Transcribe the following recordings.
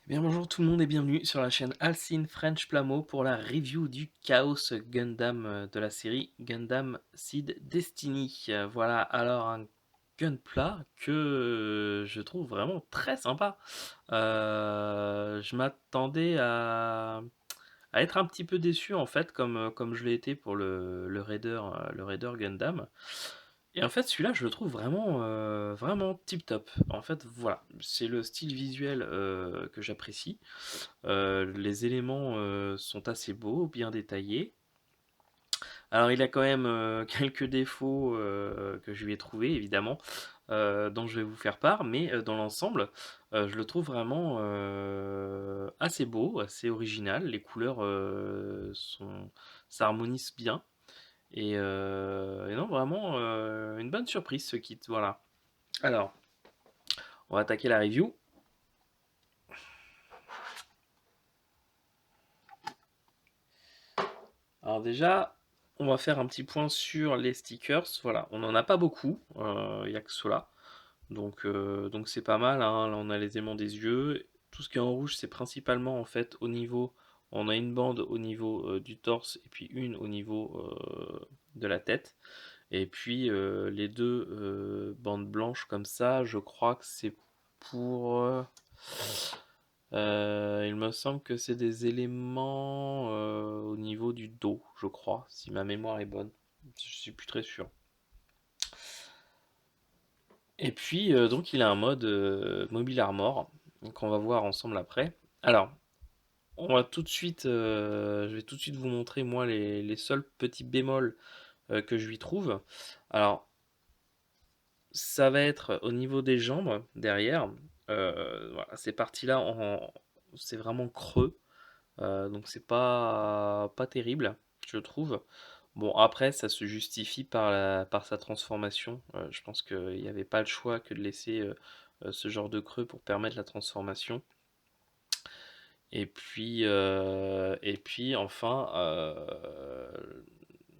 Eh bien, bonjour tout le monde et bienvenue sur la chaîne Alcine French Plamo pour la review du Chaos Gundam de la série Gundam Seed Destiny. Voilà, alors un Gunpla que je trouve vraiment très sympa. Je m'attendais à être un petit peu déçu en fait, comme je l'ai été pour le Raider Gundam. Et en fait, celui-là, je le trouve vraiment tip top. En fait, voilà, c'est le style visuel que j'apprécie. Les éléments sont assez beaux, bien détaillés. Alors, il a quand même quelques défauts que je lui ai trouvés, évidemment, dont je vais vous faire part, mais dans l'ensemble, je le trouve vraiment assez beau, assez original. Les couleurs s'harmonisent bien. Et non, vraiment une bonne surprise ce kit. Voilà. Alors, on va attaquer la review. Alors déjà, on va faire un petit point sur les stickers. Voilà, on n'en a pas beaucoup, il n'y a que cela. Donc c'est pas mal, hein. Là, on a les aimants des yeux. Tout ce qui est en rouge, c'est principalement en fait au niveau. On a une bande au niveau du torse et puis une au niveau de la tête. Et puis les deux bandes blanches comme ça, je crois que c'est pour. Il me semble que c'est des éléments au niveau du dos, je crois, si ma mémoire est bonne. Je suis plus très sûr. Et puis donc il a un mode mobile armor, qu'on va voir ensemble après. Alors, on va tout de suite, je vais tout de suite vous montrer moi les seuls petits bémols que je lui trouve. Alors, ça va être au niveau des jambes derrière. Voilà, ces parties-là, c'est vraiment creux. Donc c'est pas terrible, je trouve. Bon, après, ça se justifie par sa transformation. Je pense qu'il n'y avait pas le choix que de laisser ce genre de creux pour permettre la transformation. Et puis enfin,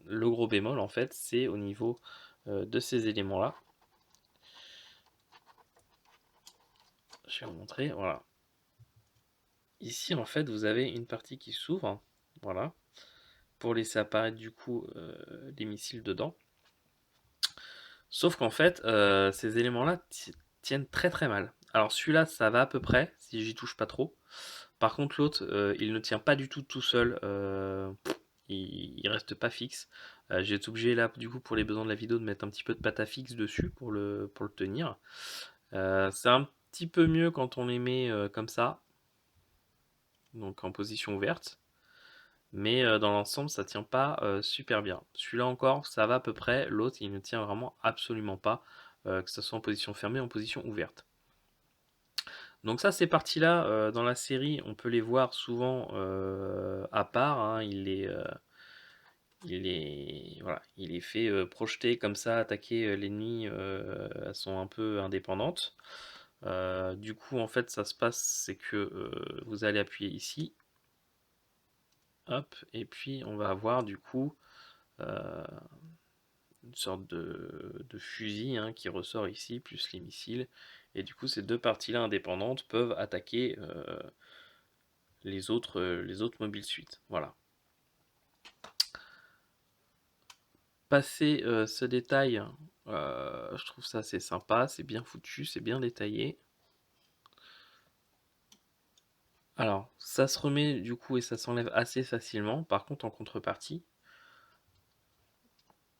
le gros bémol, en fait, c'est au niveau de ces éléments-là. Je vais vous montrer, voilà. Ici, en fait, vous avez une partie qui s'ouvre, voilà, pour laisser apparaître du coup les missiles dedans. Sauf qu'en fait, ces éléments-là tiennent très très mal. Alors celui-là, ça va à peu près, si j'y touche pas trop. Par contre, l'autre, il ne tient pas du tout seul. Il reste pas fixe. J'ai été obligé là, du coup, pour les besoins de la vidéo, de mettre un petit peu de pâte à fixe dessus pour le tenir. C'est un petit peu mieux quand on les met comme ça, donc en position ouverte. Mais dans l'ensemble, ça tient pas super bien. Celui-là encore, ça va à peu près. L'autre, il ne tient vraiment absolument pas, que ce soit en position fermée ou en position ouverte. Donc ça, ces parties-là, dans la série, on peut les voir souvent à part, hein. Voilà, il est fait projeter comme ça, attaquer l'ennemi. Elles sont un peu indépendantes. Du coup, en fait, ça se passe, c'est que vous allez appuyer ici, hop, et puis on va avoir du coup euh, une sorte de fusil, hein, qui ressort ici, plus les missiles. Et du coup, ces deux parties-là indépendantes peuvent attaquer les autres mobiles suites. Voilà. Passer ce détail, je trouve ça assez sympa, c'est bien foutu, c'est bien détaillé. Alors, ça se remet du coup et ça s'enlève assez facilement. Par contre, en contrepartie,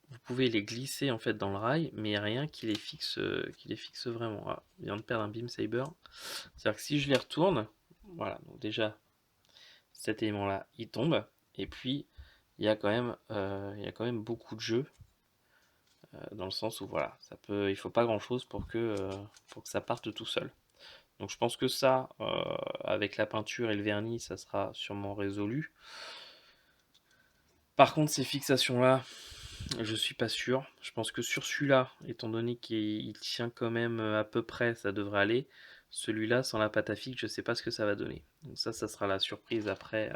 vous pouvez les glisser en fait dans le rail, mais il n'y a rien qui les fixe vraiment. Ah, je viens de perdre un beam saber. C'est-à-dire que si je les retourne, voilà, donc déjà cet élément-là, il tombe. Et puis, il y a quand même beaucoup de jeux, dans le sens où voilà, il faut pas grand-chose pour que ça parte tout seul. Donc je pense que ça, avec la peinture et le vernis, ça sera sûrement résolu. Par contre, ces fixations-là, je suis pas sûr. Je pense que sur celui-là, étant donné qu'il tient quand même à peu près, ça devrait aller. Celui-là, sans la pâte à fixe, je sais pas ce que ça va donner. Donc ça sera la surprise après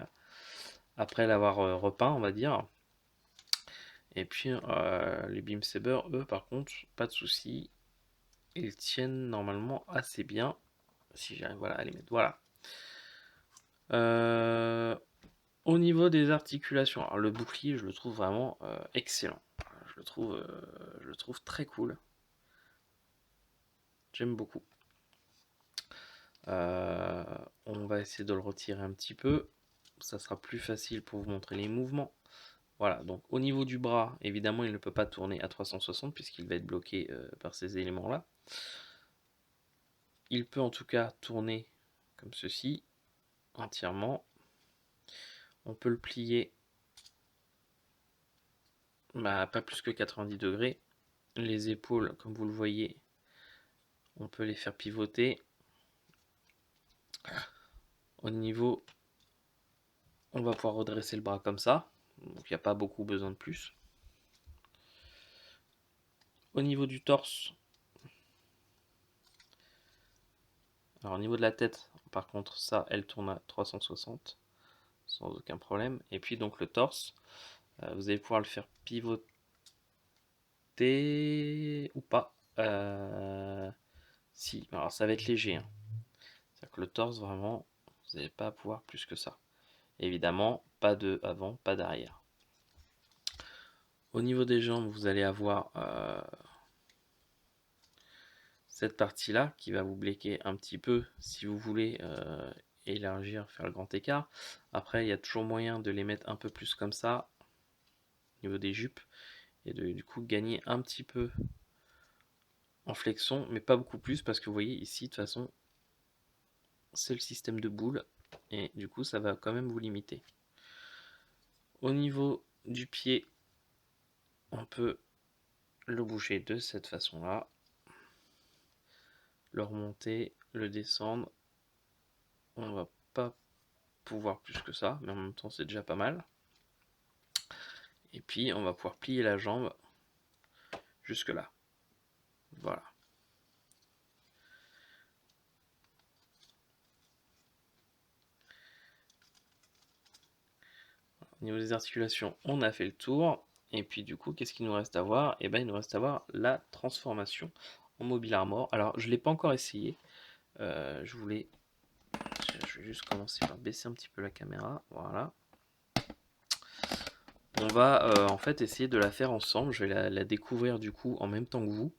l'avoir repeint, on va dire. Et puis les Beam Saber, eux, par contre, pas de souci. Ils tiennent normalement assez bien. Si j'arrive, voilà, à les mettre. Voilà. Euh, Au niveau des articulations, alors le bouclier, je le trouve vraiment excellent. Je le trouve très cool. J'aime beaucoup. Euh, on va essayer de le retirer un petit peu. Ça sera plus facile pour vous montrer les mouvements. Voilà, donc au niveau du bras, évidemment, il ne peut pas tourner à 360 puisqu'il va être bloqué par ces éléments-là. Il peut en tout cas tourner comme ceci, entièrement. On peut le plier pas plus que 90 degrés. Les épaules, comme vous le voyez, on peut les faire pivoter. Au niveau, on va pouvoir redresser le bras comme ça. Donc il n'y a pas beaucoup besoin de plus. Au niveau du torse, alors au niveau de la tête, par contre, ça, elle tourne à 360 sans aucun problème. Et puis donc le torse, vous allez pouvoir le faire pivoter ou pas. Si, alors ça va être léger, hein. C'est-à-dire que le torse, vraiment, vous n'allez pas pouvoir plus que ça. Évidemment, pas de avant, pas d'arrière. Au niveau des jambes, vous allez avoir cette partie-là qui va vous bloquer un petit peu si vous voulez élargir, faire le grand écart. Après, il y a toujours moyen de les mettre un peu plus comme ça, au niveau des jupes, et du coup gagner un petit peu en flexion, mais pas beaucoup plus parce que vous voyez ici, de toute façon, c'est le système de boule, et du coup, ça va quand même vous limiter. Au niveau du pied, on peut le bouger de cette façon-là, le remonter, le descendre. On va pas pouvoir plus que ça, mais en même temps c'est déjà pas mal. Et puis on va pouvoir plier la jambe jusque là. Voilà. Au niveau des articulations, on a fait le tour. Et puis du coup, qu'est-ce qu'il nous reste à voir? Et ben il nous reste à voir la transformation en Mobile Armor. Alors je ne l'ai pas encore essayé. Je vais juste commencer par baisser un petit peu la caméra. Voilà. On va en fait essayer de la faire ensemble. Je vais la découvrir du coup en même temps que vous.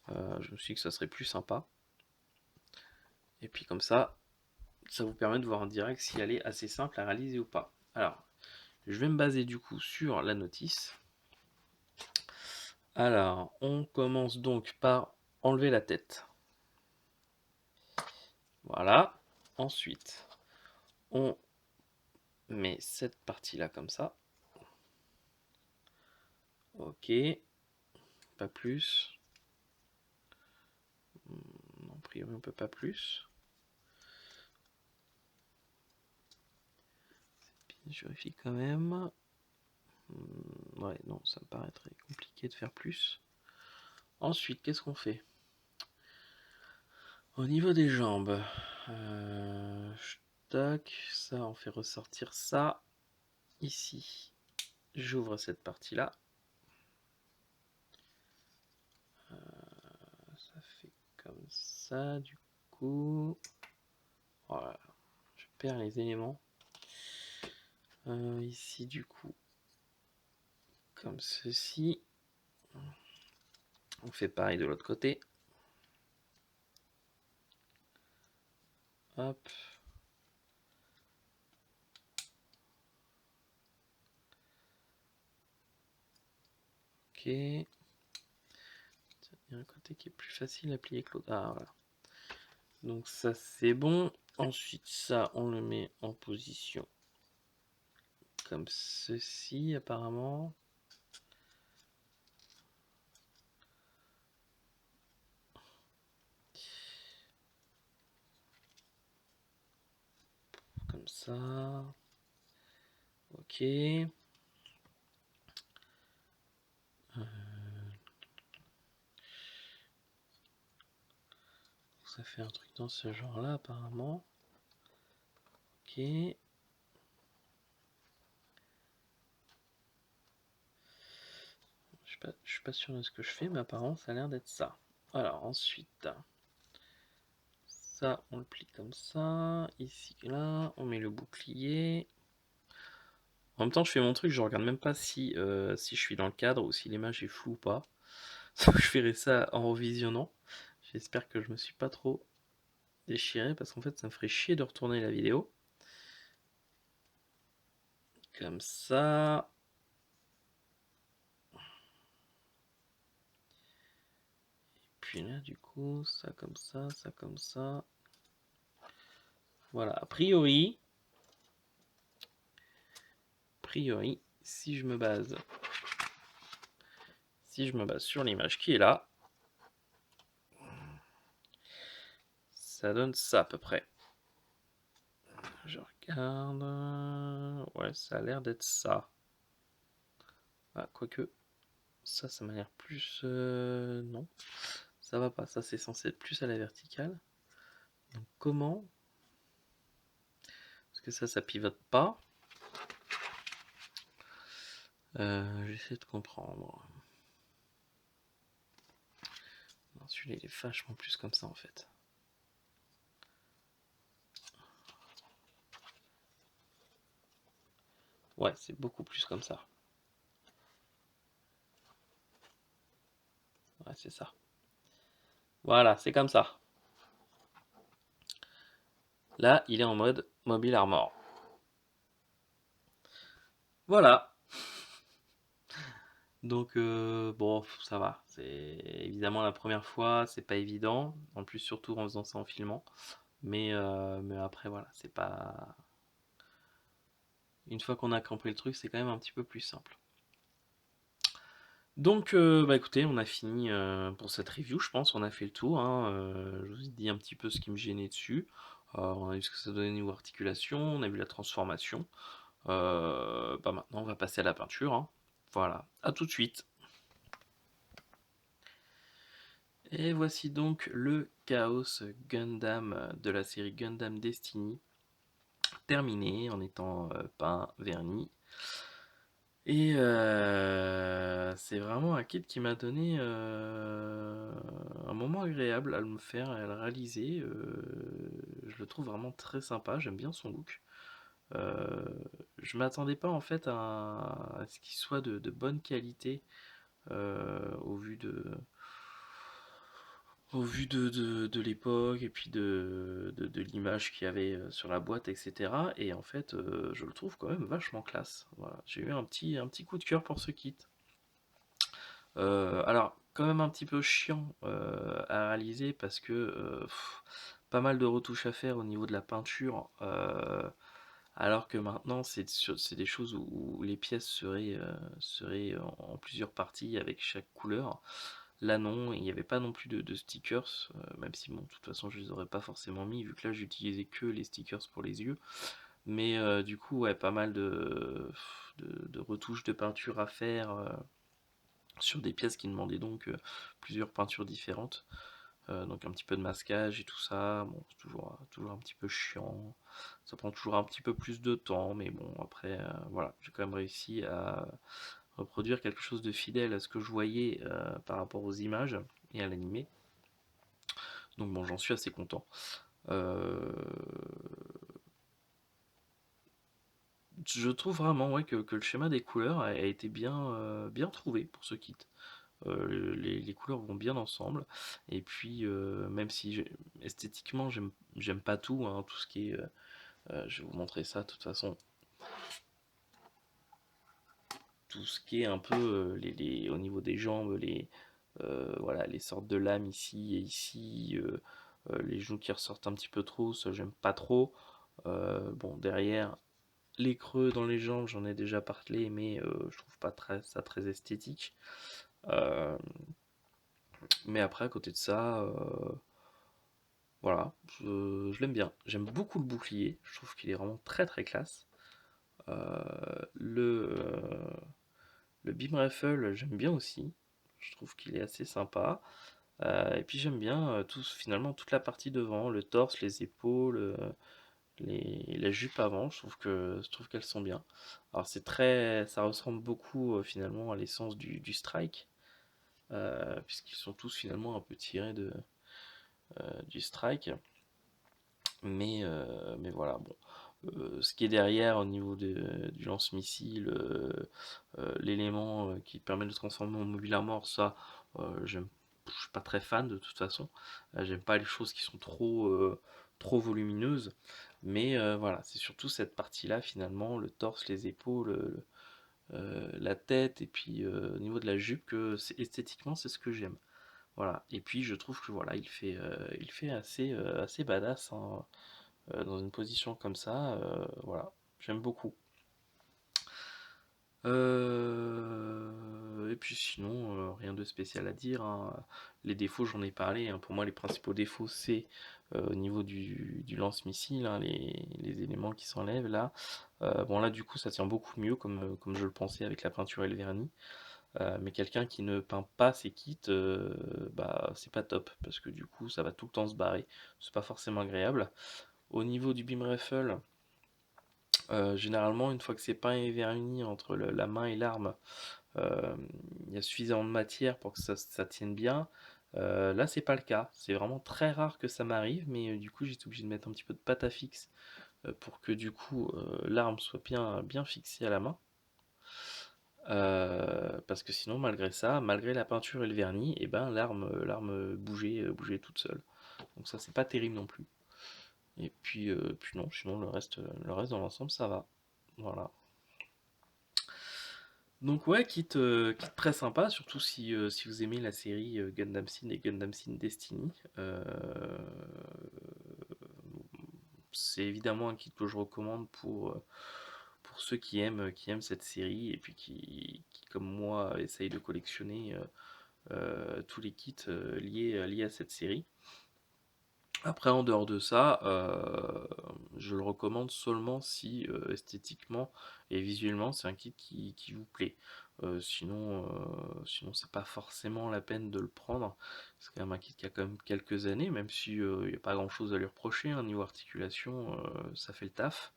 Je me suis dit que ça serait plus sympa. Et puis comme ça vous permet de voir en direct si elle est assez simple à réaliser ou pas. Alors, je vais me baser du coup sur la notice. Alors, on commence donc par enlever la tête. Voilà. Ensuite, on met cette partie-là comme ça. Ok. Pas plus. A priori, on peut pas plus. Je vérifie quand même. Ouais, non, ça me paraît très compliqué de faire plus. Ensuite, qu'est-ce qu'on fait? Au niveau des jambes, tac, ça, on fait ressortir ça. Ici, j'ouvre cette partie-là. Ça fait comme ça, du coup. Voilà, je perds les éléments. Ici, du coup, comme ceci. On fait pareil de l'autre côté. Hop. Ok. Il y a un côté qui est plus facile à plier que l'autre. Ah, voilà. Donc ça, c'est bon. Ensuite, ça, on le met en position comme ceci, apparemment. Comme ça. Ok. Ça fait un truc dans ce genre-là, apparemment. Ok. Je suis pas sûr de ce que je fais, mais apparemment, ça a l'air d'être ça. Alors, ensuite, ça, on le plie comme ça. Ici, là, on met le bouclier. En même temps, je fais mon truc, je regarde même pas si je suis dans le cadre ou si l'image est floue ou pas. Je verrai ça en revisionnant. J'espère que je me suis pas trop déchiré parce qu'en fait, ça me ferait chier de retourner la vidéo. Comme ça. Puis là, du coup, ça comme ça, ça comme ça. Voilà, a priori, si je me base sur l'image qui est là, ça donne ça à peu près. Je regarde. Ouais, ça a l'air d'être ça. Ah, quoique, ça m'a l'air plus. Non, ça va pas. Ça, c'est censé être plus à la verticale. Donc, comment? Parce que ça pivote pas. J'essaie de comprendre. Non, celui-là, il est vachement plus comme ça en fait. Ouais, c'est beaucoup plus comme ça. Ouais, c'est ça. Voilà, c'est comme ça. Là, il est en mode Mobile Armor. Voilà. Donc, bon, ça va. C'est évidemment la première fois, c'est pas évident. En plus, surtout en faisant ça en filmant. Mais après, voilà, c'est pas. Une fois qu'on a compris le truc, c'est quand même un petit peu plus simple. Donc, bah écoutez, on a fini pour cette review, je pense. On a fait le tour, hein. Je vous ai dit un petit peu ce qui me gênait dessus. On a vu ce que ça donnait niveau articulation, on a vu la transformation. Bah maintenant, on va passer à la peinture, hein. Voilà, à tout de suite. Et voici donc le Chaos Gundam de la série Gundam Destiny, terminé en étant peint, verni. Et c'est vraiment un kit qui m'a donné un moment agréable à le faire et à le réaliser. Je le trouve vraiment très sympa, j'aime bien son look. Euh, je m'attendais pas en fait à ce qu'il soit de bonne qualité au vu de l'époque et puis de l'image qu'il y avait sur la boîte, etc. Et en fait, je le trouve quand même vachement classe. Voilà. J'ai eu un petit coup de cœur pour ce kit. Alors, quand même un petit peu chiant à réaliser parce que pas mal de retouches à faire au niveau de la peinture. Alors que maintenant, c'est des choses où les pièces seraient en plusieurs parties avec chaque couleur. Là non, il n'y avait pas non plus de stickers, même si bon, de toute façon je les aurais pas forcément mis, vu que là j'utilisais que les stickers pour les yeux. Mais du coup, ouais, pas mal de retouches de peinture à faire sur des pièces qui demandaient donc plusieurs peintures différentes. Donc un petit peu de masquage et tout ça, bon, c'est toujours un petit peu chiant. Ça prend toujours un petit peu plus de temps, mais bon, après, voilà, j'ai quand même réussi à reproduire quelque chose de fidèle à ce que je voyais par rapport aux images et à l'animé. Donc bon, j'en suis assez content. Euh, je trouve vraiment ouais, que le schéma des couleurs a été bien trouvé pour ce kit. Les couleurs vont bien ensemble. Et puis, même si esthétiquement, j'aime pas tout, hein, tout ce qui est. Je vais vous montrer ça de toute façon. Tout ce qui est un peu au niveau des jambes, voilà, les sortes de lames ici et ici, les joues qui ressortent un petit peu trop, ça j'aime pas trop. Bon, derrière, les creux dans les jambes, j'en ai déjà parlé, mais je trouve pas ça très esthétique. Euh, mais après, à côté de ça, voilà, je l'aime bien. J'aime beaucoup le bouclier, je trouve qu'il est vraiment très très classe. Euh, le beam rifle, j'aime bien aussi. Je trouve qu'il est assez sympa. Et puis j'aime bien finalement toute la partie devant, le torse, les épaules, la jupe avant. Je trouve qu'elles sont bien. Alors ça ressemble beaucoup finalement à l'essence du strike, puisqu'ils sont tous finalement un peu tirés du strike. Mais voilà, bon. Ce qui est derrière au niveau du lance-missile, l'élément qui permet de transformer mon mobile armor, ça, je suis pas très fan de toute façon. J'aime pas les choses qui sont trop volumineuses. Mais voilà, c'est surtout cette partie-là finalement, le torse, les épaules, la tête, et puis au niveau de la jupe, esthétiquement c'est ce que j'aime. Voilà. Et puis je trouve que voilà, il fait assez badass, hein, dans une position comme ça. Voilà, j'aime beaucoup. Et puis sinon, rien de spécial à dire, hein. Les défauts, j'en ai parlé, hein. Pour moi, les principaux défauts, c'est au niveau du lance-missile, hein, les éléments qui s'enlèvent là. Bon, là, du coup, ça tient beaucoup mieux, comme je le pensais avec la peinture et le vernis. Mais quelqu'un qui ne peint pas ses kits, bah, c'est pas top, parce que du coup, ça va tout le temps se barrer. C'est pas forcément agréable. Au niveau du beam rifle, généralement, une fois que c'est peint et verni entre la main et l'arme, euh, il y a suffisamment de matière pour que ça tienne bien. Là, c'est pas le cas. C'est vraiment très rare que ça m'arrive, mais du coup, j'étais obligé de mettre un petit peu de pâte à fixe pour que du coup l'arme soit bien fixée à la main. Parce que sinon, malgré ça, malgré la peinture et le vernis, et ben l'arme bougeait toute seule. Donc ça, c'est pas terrible non plus. Et puis non, sinon le reste dans l'ensemble, ça va. Voilà. Donc ouais, kit très sympa, surtout si vous aimez la série Gundam Seed et Gundam Seed Destiny. C'est évidemment un kit que je recommande pour ceux qui aiment cette série et puis qui comme moi, essayent de collectionner tous les kits liés à cette série. Après, en dehors de ça, je le recommande seulement si esthétiquement et visuellement c'est un kit qui vous plaît. Sinon c'est pas forcément la peine de le prendre. C'est quand même un kit qui a quand même quelques années, même si il n'y a pas grand chose à lui reprocher, hein. Niveau articulation, ça fait le taf.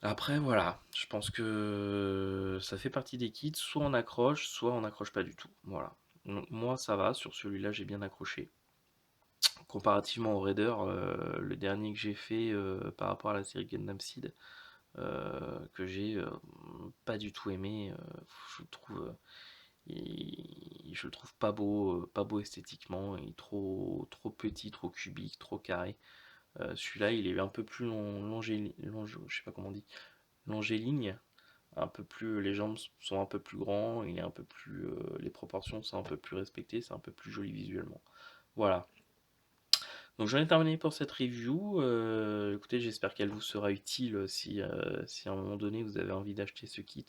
Après, voilà, je pense que ça fait partie des kits, soit on accroche pas du tout. Voilà. Moi, ça va, sur celui-là, j'ai bien accroché. Comparativement au Raider, le dernier que j'ai fait par rapport à la série Gundam Seed, que j'ai pas du tout aimé, je le trouve, je le trouve pas beau esthétiquement, il est trop petit, trop cubique, trop carré. Celui-là, il est un peu plus je sais pas comment on dit, longiligne, un peu plus, les jambes sont un peu plus grands, il est un peu plus, les proportions sont un peu plus respectées, c'est un peu plus joli visuellement. Voilà. Donc j'en ai terminé pour cette review. Écoutez, j'espère qu'elle vous sera utile si à un moment donné vous avez envie d'acheter ce kit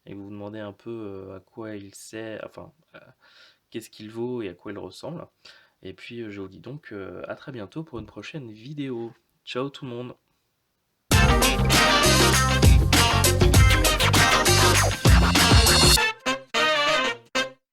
et que vous vous demandez un peu à quoi il sert, enfin qu'est-ce qu'il vaut et à quoi il ressemble. Et puis je vous dis donc à très bientôt pour une prochaine vidéo. Ciao tout le monde!